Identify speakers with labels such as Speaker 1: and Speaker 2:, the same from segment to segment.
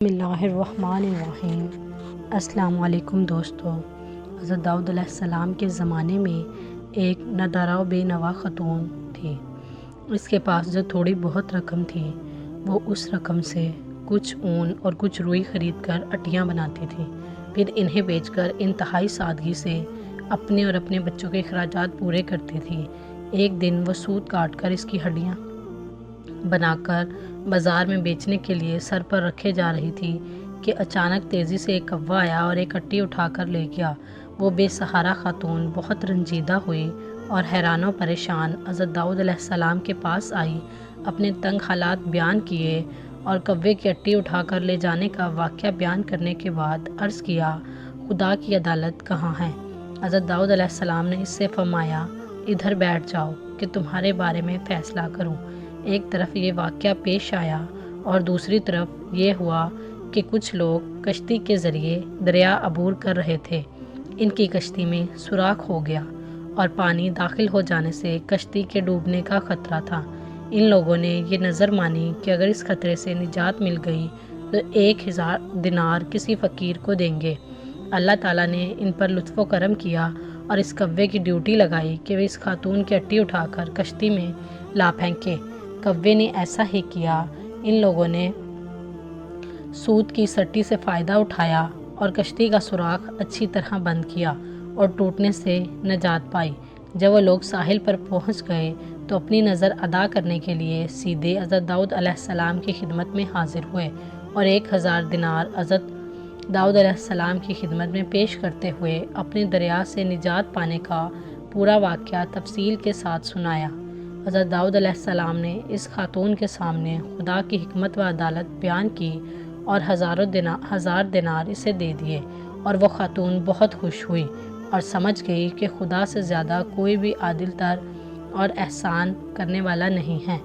Speaker 1: بسم اللہ الرحمن الرحیم۔ السلام علیکم دوستو۔ حضرت داؤد علیہ السلام کے زمانے میں ایک ندارہ و بے نوا خاتون تھی۔ اس کے پاس جو تھوڑی بہت رقم تھی وہ اس رقم سے کچھ اون اور کچھ روئی خرید کر اٹیاں بناتی تھی، پھر انہیں بیچ کر انتہائی سادگی سے اپنے اور اپنے بچوں کے اخراجات پورے کرتی تھی۔ ایک دن وہ سوت کاٹ کر اس کی ہڈیاں بنا کر بازار میں بیچنے کے لیے سر پر رکھے جا رہی تھی کہ اچانک تیزی سے ایک کوا آیا اور ایک اٹی اٹھا کر لے گیا۔ وہ بے سہارا خاتون بہت رنجیدہ ہوئی اور حیران و پریشان حضرت داؤد علیہ السلام کے پاس آئی، اپنے تنگ حالات بیان کیے اور کوے کی اٹی اٹھا کر لے جانے کا واقعہ بیان کرنے کے بعد عرض کیا، خدا کی عدالت کہاں ہے؟ حضرت داؤد علیہ السلام نے اس سے فرمایا، ادھر بیٹھ جاؤ کہ تمہارے بارے میں فیصلہ کروں۔ ایک طرف یہ واقعہ پیش آیا اور دوسری طرف یہ ہوا کہ کچھ لوگ کشتی کے ذریعے دریا عبور کر رہے تھے۔ ان کی کشتی میں سوراخ ہو گیا اور پانی داخل ہو جانے سے کشتی کے ڈوبنے کا خطرہ تھا۔ ان لوگوں نے یہ نظر مانی کہ اگر اس خطرے سے نجات مل گئی تو 1000 دینار کسی فقیر کو دیں گے۔ اللہ تعالیٰ نے ان پر لطف و کرم کیا اور اس کوے کی ڈیوٹی لگائی کہ وہ اس خاتون کی اٹی اٹھا کر کشتی میں لا پھینکے۔ کوے نے ایسا ہی کیا۔ ان لوگوں نے سوت کی سٹی سے فائدہ اٹھایا اور کشتی کا سوراخ اچھی طرح بند کیا اور ٹوٹنے سے نجات پائی۔ جب وہ لوگ ساحل پر پہنچ گئے تو اپنی نظر ادا کرنے کے لیے سیدھے حضرت داؤد علیہ السلام کی خدمت میں حاضر ہوئے اور 1000 دینار حضرت داؤد علیہ السلام کی خدمت میں پیش کرتے ہوئے اپنے دریا سے نجات پانے کا پورا واقعہ تفصیل کے ساتھ سنایا۔ حضرت داؤد علیہ السلام نے اس خاتون کے سامنے خدا کی حکمت و عدالت بیان کی اور 1000 دینار اسے دے دیے، اور وہ خاتون بہت خوش ہوئی اور سمجھ گئی کہ خدا سے زیادہ کوئی بھی عادل تر اور احسان کرنے والا نہیں ہے۔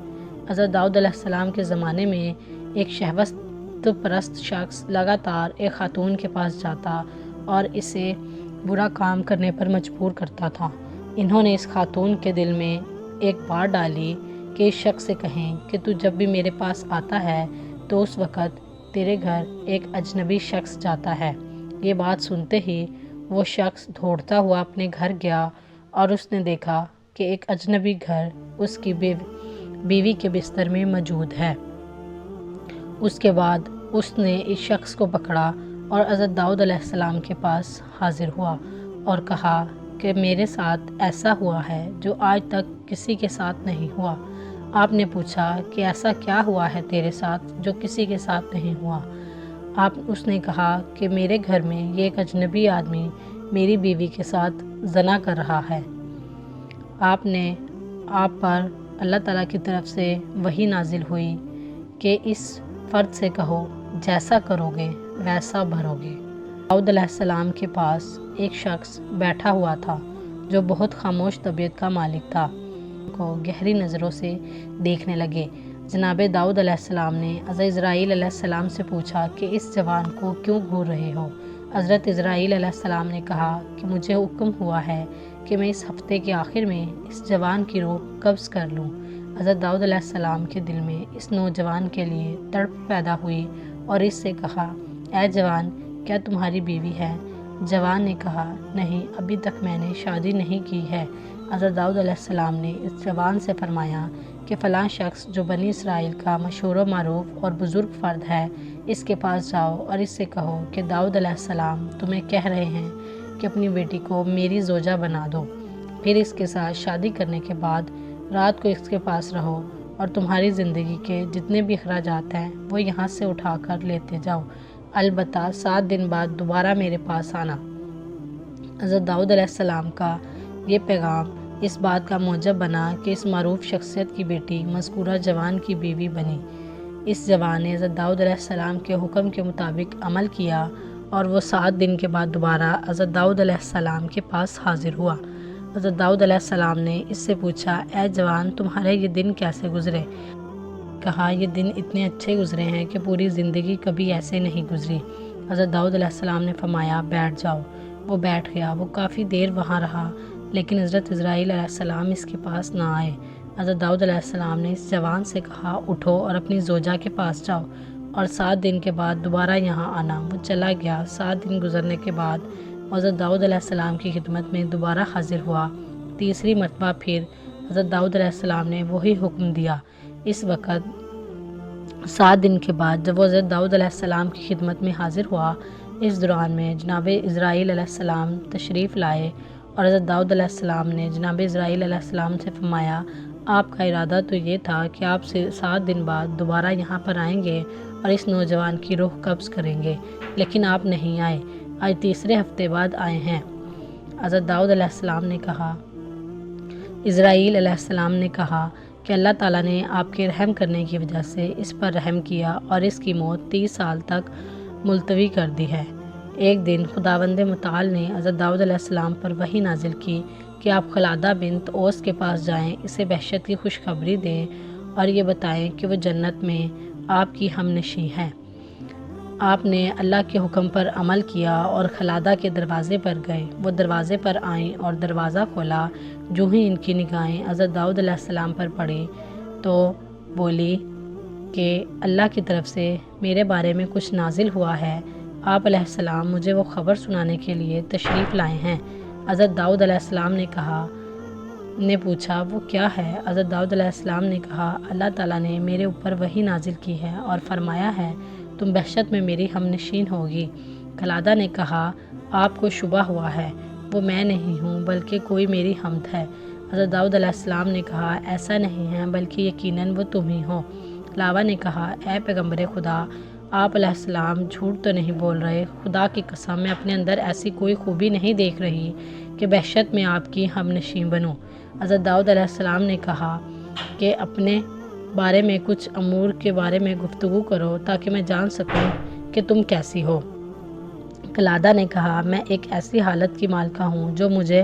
Speaker 1: حضرت داؤد علیہ السلام کے زمانے میں ایک شہوت پرست شخص لگاتار ایک خاتون کے پاس جاتا اور اسے برا کام کرنے پر مجبور کرتا تھا۔ انہوں نے اس خاتون کے دل میں ایک بات ڈالی کہ اس شخص سے کہیں کہ تو جب بھی میرے پاس آتا ہے تو اس وقت تیرے گھر ایک اجنبی شخص جاتا ہے۔ یہ بات سنتے ہی وہ شخص دوڑتا ہوا اپنے گھر گیا اور اس نے دیکھا کہ ایک اجنبی گھر اس کی بیوی کے بستر میں موجود ہے۔ اس کے بعد اس نے اس شخص کو پکڑا اور حضرت داؤد علیہ السلام کے پاس حاضر ہوا اور کہا کہ میرے ساتھ ایسا ہوا ہے جو آج تک کسی کے ساتھ نہیں ہوا۔ آپ نے پوچھا کہ ایسا کیا ہوا ہے تیرے ساتھ جو کسی کے ساتھ نہیں ہوا؟ اس نے کہا کہ میرے گھر میں یہ ایک اجنبی آدمی میری بیوی کے ساتھ زنا کر رہا ہے۔ آپ پر اللہ تعالیٰ کی طرف سے وحی نازل ہوئی کہ اس فرد سے کہو، جیسا کرو گے ویسا بھرو گے۔ داؤد علیہ السلام کے پاس ایک شخص بیٹھا ہوا تھا جو بہت خاموش طبیعت کا مالک تھا۔ کو گہری نظروں سے دیکھنے لگے۔ جناب داؤد علیہ السلام نے حضرت اسرائیل علیہ السلام سے پوچھا کہ اس جوان کو کیوں گھور رہے ہو؟ حضرت اسرائیل علیہ السلام نے کہا کہ مجھے حکم ہوا ہے کہ میں اس ہفتے کے آخر میں اس جوان کی روح قبض کر لوں۔ حضرت داؤد علیہ السلام کے دل میں اس نوجوان کے لیے تڑپ پیدا ہوئی اور اس سے کہا، اے جوان، کیا تمہاری بیوی ہے؟ جوان نے کہا، نہیں، ابھی تک میں نے شادی نہیں کی ہے۔ حضرت داؤد علیہ السلام نے اس جوان سے فرمایا کہ فلاں شخص جو بنی اسرائیل کا مشہور و معروف اور بزرگ فرد ہے، اس کے پاس جاؤ اور اس سے کہو کہ داؤد علیہ السلام تمہیں کہہ رہے ہیں کہ اپنی بیٹی کو میری زوجہ بنا دو، پھر اس کے ساتھ شادی کرنے کے بعد رات کو اس کے پاس رہو اور تمہاری زندگی کے جتنے بھی اخراجات ہیں وہ یہاں سے اٹھا کر لیتے جاؤ، البتہ 7 دن بعد دوبارہ میرے پاس آنا۔ حضرت داؤد علیہ السلام کا یہ پیغام اس بات کا موجب بنا کہ اس معروف شخصیت کی بیٹی مذکورہ جوان کی بیوی بنی۔ اس جوان نے حضرت داؤد علیہ السلام کے حکم کے مطابق عمل کیا اور وہ 7 دن کے بعد دوبارہ حضرت داؤد علیہ السلام کے پاس حاضر ہوا۔ حضرت داؤد علیہ السلام نے اس سے پوچھا، اے جوان، تمہارے یہ دن کیسے گزرے؟ کہا، یہ دن اتنے اچھے گزرے ہیں کہ پوری زندگی کبھی ایسے نہیں گزری۔ حضرت داؤد علیہ السلام نے فرمایا، بیٹھ جاؤ۔ وہ بیٹھ گیا۔ وہ کافی دیر وہاں رہا لیکن حضرت اسرائیل علیہ السلام اس کے پاس نہ آئے۔ حضرت داؤد علیہ السلام نے اس جوان سے کہا، اٹھو اور اپنی زوجہ کے پاس جاؤ اور 7 دن کے بعد دوبارہ یہاں آنا۔ وہ چلا گیا۔ 7 دن گزرنے کے بعد حضرت داؤد علیہ السلام کی خدمت میں دوبارہ حاضر ہوا۔ تیسری مرتبہ پھر حضرت داؤد علیہ السلام نے وہی حکم دیا۔ اس وقت 7 دن کے بعد جب وہ حضرت داؤد علیہ السلام کی خدمت میں حاضر ہوا، اس دوران میں جناب اسرائیل علیہ السلام تشریف لائے اور حضرت داؤد علیہ السلام نے جناب اسرائیل علیہ السلام سے فرمایا، آپ کا ارادہ تو یہ تھا کہ آپ 7 دن بعد دوبارہ یہاں پر آئیں گے اور اس نوجوان کی روح قبض کریں گے، لیکن آپ نہیں آئے، آج تیسرے ہفتے بعد آئے ہیں۔ حضرت داؤد علیہ السلام نے کہا، اسرائیل علیہ السلام نے کہا کہ اللہ تعالیٰ نے آپ کے رحم کرنے کی وجہ سے اس پر رحم کیا اور اس کی موت 30 سال تک ملتوی کر دی ہے۔ ایک دن خداوند متعال نے حضرت داؤد علیہ السلام پر وحی نازل کی کہ آپ خلادہ بنت اوس کے پاس جائیں، اسے بہشت کی خوشخبری دیں اور یہ بتائیں کہ وہ جنت میں آپ کی ہم نشیں ہے۔ آپ نے اللہ کے حکم پر عمل کیا اور خلادہ کے دروازے پر گئے۔ وہ دروازے پر آئیں اور دروازہ کھولا۔ جو ہی ان کی نگاہیں حضرت داؤد علیہ السلام پر پڑی تو بولی کہ اللہ کی طرف سے میرے بارے میں کچھ نازل ہوا ہے، آپ علیہ السلام مجھے وہ خبر سنانے کے لیے تشریف لائے ہیں۔ حضرت داؤد علیہ السلام نے پوچھا وہ کیا ہے؟ حضرت داؤد علیہ السلام نے کہا، اللہ تعالیٰ نے میرے اوپر وحی نازل کی ہے اور فرمایا ہے تم بہشت میں میری ہم نشین ہوگی۔ خلادہ نے کہا، آپ کو شبہ ہوا ہے، وہ میں نہیں ہوں بلکہ کوئی میری حمد ہے۔ حضرت داؤد علیہ السلام نے کہا، ایسا نہیں ہے بلکہ یقیناً وہ تم ہی ہو۔ خلادہ نے کہا، اے پیغمبر خدا، آپ علیہ السلام جھوٹ تو نہیں بول رہے؟ خدا کی قسم میں اپنے اندر ایسی کوئی خوبی نہیں دیکھ رہی کہ بہشت میں آپ کی ہم نشین بنوں۔ حضرت داؤد علیہ السلام نے کہا کہ اپنے بارے میں کچھ امور کے بارے میں گفتگو کرو تاکہ میں جان سکوں کہ تم کیسی ہو۔ خلادہ نے کہا، میں ایک ایسی حالت کی مالکہ ہوں مجھے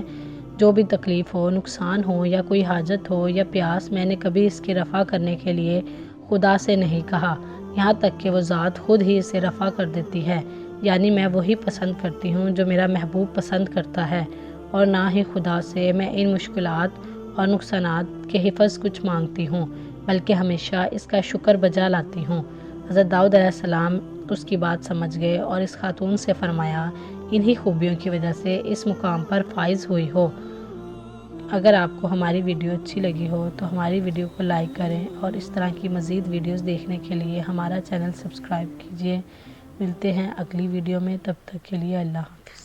Speaker 1: جو بھی تکلیف ہو، نقصان ہو یا کوئی حاجت ہو یا پیاس، میں نے کبھی اس کی رفع کرنے کے لیے خدا سے نہیں کہا، یہاں تک کہ وہ ذات خود ہی اسے رفع کر دیتی ہے، یعنی میں وہی پسند کرتی ہوں جو میرا محبوب پسند کرتا ہے، اور نہ ہی خدا سے میں ان مشکلات اور نقصانات کے حفظ کچھ مانگتی ہوں بلکہ ہمیشہ اس کا شکر بجا لاتی ہوں۔ حضرت داؤد علیہ السلام اس کی بات سمجھ گئے اور اس خاتون سے فرمایا، انہی خوبیوں کی وجہ سے اس مقام پر فائز ہوئی ہو۔ اگر آپ کو ہماری ویڈیو اچھی لگی ہو تو ہماری ویڈیو کو لائک کریں اور اس طرح کی مزید ویڈیوز دیکھنے کے لیے ہمارا چینل سبسکرائب کیجیے۔ ملتے ہیں اگلی ویڈیو میں، تب تک کے لیے اللہ حافظ۔